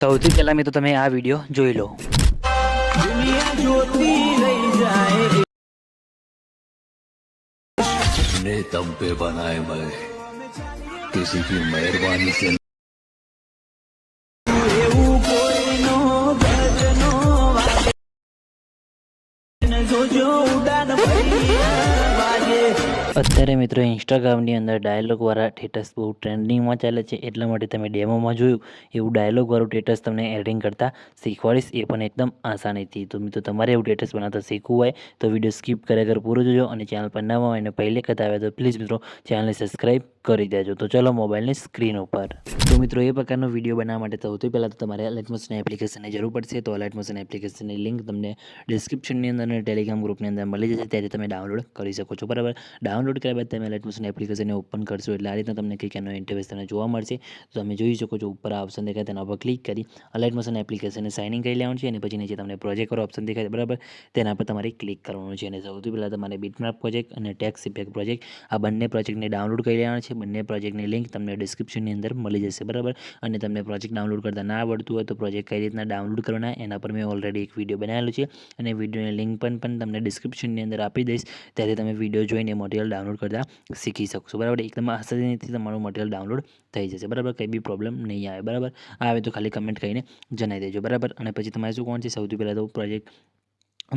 સૌથી પહેલાં મિત્રો તમે આ વિડીયો જોઈ લો। દુનિયા જોતી રહી જાય ने दम पे बनाए मैं किसी की मेहरबानी से એવું કોઈનો ભજનો વાગે જોજો ઉડાન ભરી વાગે। અત્યારે મિત્રો ઇન્સ્ટાગ્રામની અંદર ડાયલોગવાળા સ્ટેટસ બહુ ટ્રેન્ડિંગમાં ચાલે છે, એટલા માટે તમે ડેમોમાં જોયું એવું ડાયલોગવાળું સ્ટેટસ તમને એડિટિંગ કરતાં શીખવાડીશ, એ પણ એકદમ આસાનીથી। તો મિત્રો તમારે એવું સ્ટેટસ બનાવતા શીખવું હોય તો વિડીયો સ્કીપ કર્યા વગર પૂરો જોજો, અને ચેનલ પર નવા હોય અને પહેલી વખત આવે તો પ્લીઝ મિત્રો ચેનલને સબસ્ક્રાઈબ કરી દેજો। તો ચલો મોબાઈલની સ્ક્રીન ઉપર। તો મિત્રો એ પ્રકારનો વિડીયો બનાવવા માટે સૌથી પહેલાં તો તમારે લાઇટમોશન એપ્લિકેશનની જરૂર પડશે। તો લાઇટમોશન એપ્લિકેશનની લિંક તમને ડિસ્ક્રિપ્શનની અંદર અને ટેલિગ્રામ ગ્રુપની અંદર મળી જશે, ત્યાંથી તમે ડાઉનલોડ કરી શકો છો, બરાબર। ડાઉનલોડ કર્યા બાદ તમે લાઇટમોશન એપ્લિકેશનને ઓપન કરશો એટલે આ રીતના તમને કંઈક એનો ઇન્ટરફેસ તમને જોવા મળશે। તો તમે જોઈ શકો છો ઉપર આ ઓપ્શન દેખાય તેના પર ક્લિક કરી લાઇટમોશન એપ્લિકેશનને સાઇન ઇન કરી લેવાનું છે, અને પછી નીચે તમને પ્રોજેક્ટ વાળો ઓપ્શન દેખાય, બરાબર, તેના પર તમારે ક્લિક કરવાનું છે। અને સૌથી પહેલાં તમારે બીટમેપ પ્રોજેક્ટ અને ટેક્સ્ટ ઇફેક્ટ પ્રોજેક્ટ આ બંને પ્રોજેક્ટને ડાઉનલોડ કરી લેવાના છે। બંને પ્રોજેક્ટની લિંક તમને ડિસ્ક્રિપ્શનની અંદર મળી જશે, બરાબર। અને તમને પ્રોજેક્ટ ડાઉનલોડ કરતા ના આવડતું હોય તો પ્રોજેક્ટ કઈ રીતના ડાઉનલોડ કરવાના એના પર મેં ઓલરેડી એક વિડીયો બનાવેલો છે, અને વિડીયોની લિંક પણ તમને ડિસ્ક્રિપ્શનની અંદર આપી દઈશ, ત્યાંથી તમે વિડીયો જોઈને મટીરિયલ ડાઉનલોડ કરતા શીખી શકશો, બરાબર। એકદમ આસાનીથી તમારું મટીરિયલ ડાઉનલોડ થઈ જશે, બરાબર, કંઈ બી પ્રોબ્લેમ નહીં આવે, બરાબર। આવે તો ખાલી કમેન્ટ કરીને જણાવી દેજો, બરાબર। અને પછી તમારે શું કોણ છે, સૌથી પહેલાં તો પ્રોજેક્ટ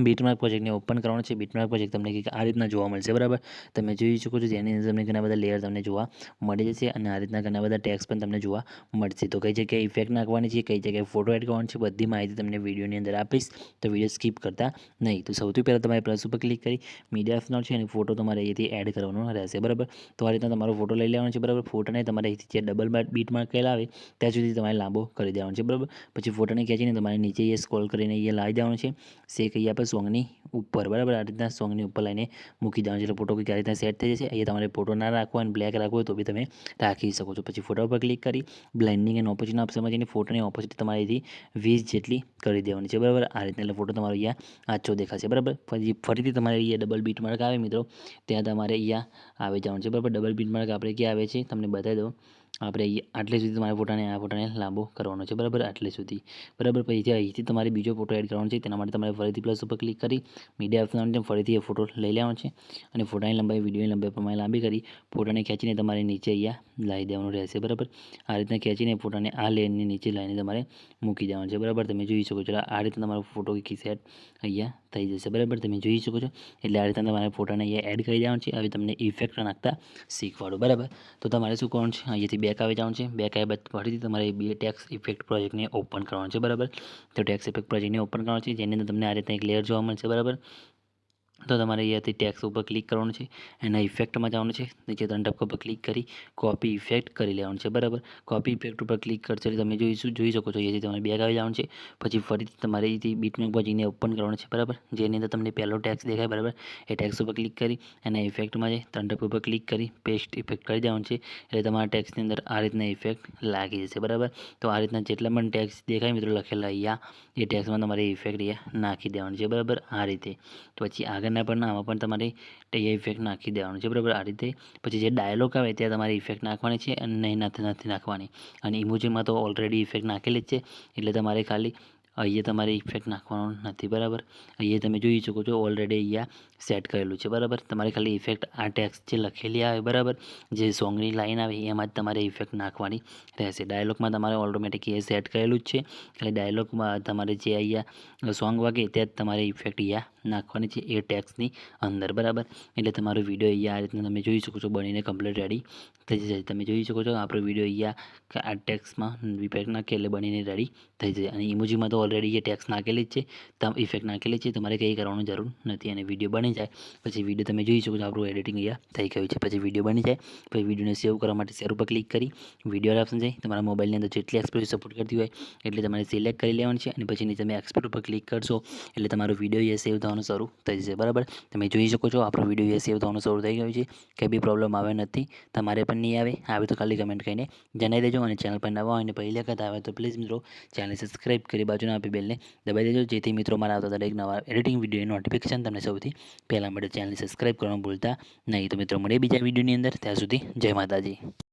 બીટમાર્ક પ્રોજેક્ટને ઓપન કરવાનો છે। બીટમાર્ક પ્રોજેક્ટ તમને કંઈક આ રીતના જોવા મળશે, બરાબર। તમે જોઈ શકો છો જેની અંદર તમને ઘણા બધા લેયર તમને જોવા મળી જશે, અને આ રીતના ઘણા બધા ટેક્સ પણ તમને જોવા મળશે। તો કઈ જગ્યાએ ઇફેક્ટ નાખવાની છે, કઈ જગ્યાએ ફોટો એડ કરવાની છે, બધી માહિતી તમને વિડીયોની અંદર આપીશ, તો વિડીયો સ્કીપ કરતા નહીં। તો સૌથી પહેલાં તમારે પ્લસ ઉપર ક્લિક કરી મીડિયા ઓપ્શન છે અને ફોટો તમારે અહીંથી એડ કરવાનો રહેશે, બરાબર। તો આ રીતના તમારો ફોટો લઈ લેવાનો છે, બરાબર। ફોટોને તમારે અહીંથી જે ડબલ બીટમાર્ક કરેલા આવે ત્યાં સુધી તમારે લાંબો કરી દેવાનો છે, બરાબર। પછી ફોટોને ખેંચીને તમારે નીચે એ સ્ક્રોલ કરીને અહીંયા લાવી દેવાનો છે, શેક અહીંયા પર સોંગની ઉપર, બરાબર। આ રીતના સોંગની ઉપર લાઈને મૂકી દેવાનું છે, એટલે ફોટો કંઈક આ રીતના સેટ થઈ જશે। અહીંયા તમારે ફોટો ના રાખવો અને બ્લેક રાખવો હોય તો બી તમે રાખી શકો છો। પછી ફોટો પર ક્લિક કરી બ્લેન્ડિંગ એન્ડ ઓપોઝિટ ઓપ્શનમાં જઈને ફોટોની ઓપોઝિટ તમારે અહીંથી 20 જેટલી કરી દેવાની છે, બરાબર। આ રીતના એટલે ફોટો તમારો અહીંયા આછો દેખાશે, બરાબર। પછી ફરીથી તમારે અહીંયા ડબલ બીટમાર્ક આવે મિત્રો, ત્યાં તમારે અહીંયા આવી જવાનું છે, બરાબર। ડબલ બીટમાર્ક આપણે ક્યાં આવે છે તમને બતાવી દઉં, આપણે આટલે સુધી તમારા ફોટાને લાંબો કરવાનો છે, બરાબર, આટલે સુધી, બરાબર। પછી અહીંથી તમારે બીજો ફોટો એડ કરવાનો છે, તેના માટે તમારે ફરીથી પ્લસ ઉપર ક્લિક કરી મીડિયા ઓપ્શન ફરીથી એ ફોટો લઈ લેવાનો છે, અને ફોટાની લંબાઈ વિડીયોની લંબાઈ પ્રમાણે લાંબી કરી ફોટાને ખેંચીને તમારે નીચે અહીંયા લાવી દેવાનું રહેશે, બરાબર। આ રીતના ખેંચીને ફોટાને આ લેયરની નીચે લાવીને તમારે મૂકી દેવાનું છે, બરાબર। તમે જોઈ શકો છો આ રીતના તમારો ફોટો કી સેટ અહીંયા થઈ જશે, બરાબર, તમે જોઈ શકો છો। એટલે આ રીતના તમારે ફોટાને અહીંયા એડ કરી દેવાનું છે। હવે તમને ઇફેક્ટ નાખતા શીખવાડો, બરાબર। તો તમારે શું કરવાનું છે, અહીંયાથી બેક આવી જવાનું છે, બેક આવ્યા બાદ ફરીથી તમારે બે ટેક્સ ઇફેક્ટ પ્રોજેક્ટને ઓપન કરવાનું છે, બરાબર। તો ટેક્સ ઇફેક્ટ પ્રોજેક્ટને ઓપન કરવાનું છે, જેની અંદર તમને આ રીતના એક લેયર જોવા મળશે, બરાબર। તો તમારે અહીંયાથી ટેક્સ ઉપર ક્લિક કરવાનું છે, એના ઇફેક્ટમાં જવાનું છે, નીચે ત્રણ ટપકા પર ક્લિક કરી કોપી ઇફેક્ટ કરી લેવાનું છે, બરાબર। કોપી ઇફેક્ટ ઉપર ક્લિક કરશો એટલે તમે જોઈ શકો છો અહીંયાથી તમારે બેક આવી જવાનું છે। પછી ફરીથી તમારે અહીંથી બીટમેપ પ્રોજેક્ટને ઓપન કરવાનું છે, બરાબર, જેની અંદર તમને પહેલો ટેક્સ દેખાય, બરાબર, એ ટેક્સ ઉપર ક્લિક કરી એના ઇફેક્ટમાં જઈ ત્રણ ટપકા પર ક્લિક કરી પેસ્ટ ઇફેક્ટ કરી દેવાનું છે, એટલે તમારા ટેક્સની અંદર આ રીતના ઇફેક્ટ લાગી જશે, બરાબર। તો આ રીતના જેટલા પણ ટેક્સ દેખાય મિત્રો લખેલા અહીંયા એ ટેક્સમાં તમારે ઇફેક્ટ અહીંયા નાખી દેવાનું છે, બરાબર, આ રીતે। તો પછી આગળના પણ આમાં પણ તમારે અહીંયા ઇફેક્ટ નાખી દેવાનું છે, બરાબર, આ રીતે। પછી જે ડાયલોગ આવે ત્યાં તમારે ઇફેક્ટ નાખવાની છે, અને નહીં નથી નાખવાની। અને ઇમોજીમાં તો ઓલરેડી ઇફેક્ટ નાખેલી જ છે, એટલે તમારે ખાલી અહીંયા તમારે ઇફેક્ટ નાખવાનો નથી, બરાબર। અહીંયા તમે જોઈ શકો છો ઓલરેડી અહીંયા સેટ કરેલું છે, બરાબર। તમારે ખાલી ઇફેક્ટ આ ટેક્સ જે લખેલી આવે, બરાબર, જે સોંગની લાઈન આવે એમાં જ તમારે ઇફેક્ટ નાખવાની રહેશે। ડાયલોગમાં તમારે ઓટોમેટિક એ સેટ કરેલું જ છે, એટલે ડાયલોગમાં તમારે જે અહીંયા સોંગ વાગે ત્યાં જ તમારે ઇફેક્ટ અહીંયા નાખવાની છે એ ટેક્સની અંદર, બરાબર। એટલે તમારો વિડીયો અહીંયા આ રીતના તમે જોઈ શકો છો બનીને કમ્પ્લીટ રેડી થઈ જશે। તમે જોઈ શકો છો આપણો વિડીયો અહીંયા આ ટેક્સમાં ઇફેક્ટ નાખીએ એટલે બનીને રેડી થઈ જશે। અને ઇમોજીમાં તો ઓલરેડી એ ટેક્સ નાખેલી જ છે, ઇફેક્ટ નાખેલી છે, તમારે કંઈ કરવાની જરૂર નથી। અને વિડીયો બની જાય પછી વિડીયો તમે જોઈ શકો છો આપણું એડિટિંગ અહીંયા થઈ ગયું છે। પછી વિડીયો બની જાય પછી વિડીયોને સેવ કરવા માટે શેર ઉપર ક્લિક કરી વિડીયો ઓપ્શન જાય, તમારા મોબાઈલની અંદર જેટલી એક્સપ્રેસ સપોર્ટ કરતી હોય એટલે તમારે સિલેક્ટ કરી લેવાનું છે, અને પછી તમે એક્સપોર્ટ ઉપર ક્લિક કરશો એટલે તમારો વિડીયો એ સેવ થવાનું શરૂ થઈ જશે, બરાબર। તમે જોઈ શકો છો આપણો વિડીયો એ સેવ થવાનું શરૂ થઈ ગયું છે, કંઈ બી પ્રોબ્લેમ આવે નથી, તમારે પણ નહીં આવે તો ખાલી કમેન્ટ કરીને જણાવી દેજો। અને ચેનલ પર નવા હોય અને પહેલી વખત આવે તો પ્લીઝ મિત્રો ચેનલને સબસ્ક્રાઈબ કરી બાજુના આપી બેલને દબાવી દેજો, જેથી મિત્રો મારા આવતા દરેક નવા એડિટિંગ વિડીયોની નોટિફિકેશન તમને સૌથી પહેલાં મળે। ચેનલને સબસ્ક્રાઈબ કરવાનું ભૂલતા નહીં। તો મિત્રો મળીએ બીજા વિડીયોની અંદર, ત્યાં સુધી જય માતાજી।